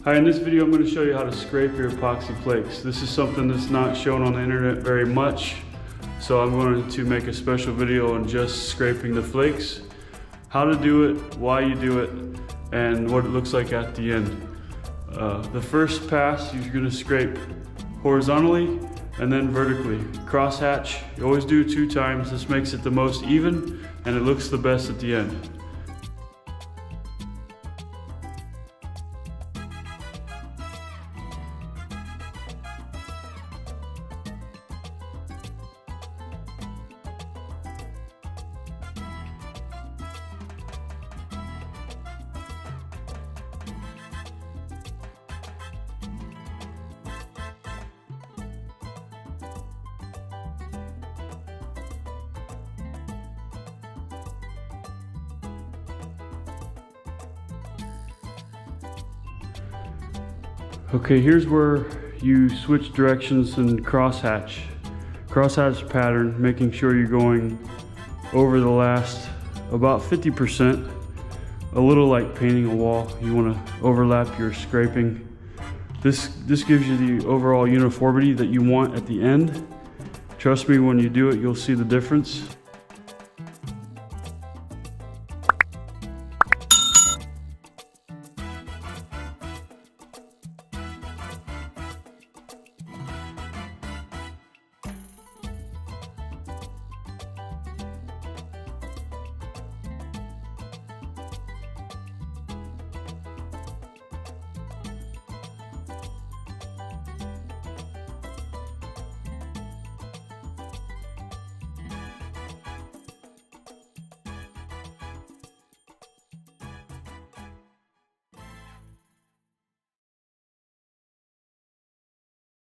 Hi, in this video I'm going to show you how to scrape your epoxy flakes. This is something that's not shown on the internet very much, so I'm going to make a special video on just scraping the flakes, how to do it, why you do it, and what it looks like at the end. The first pass, you're going to scrape horizontally and then vertically. Crosshatch, you always do 2 times. This makes it the most even and it looks the best at the end. Okay, here's where you switch directions and crosshatch pattern, making sure you're going over the last about 50%, a little like painting a wall. You want to overlap your scraping. This gives you the overall uniformity that you want at the end. Trust me, when you do it, you'll see the difference.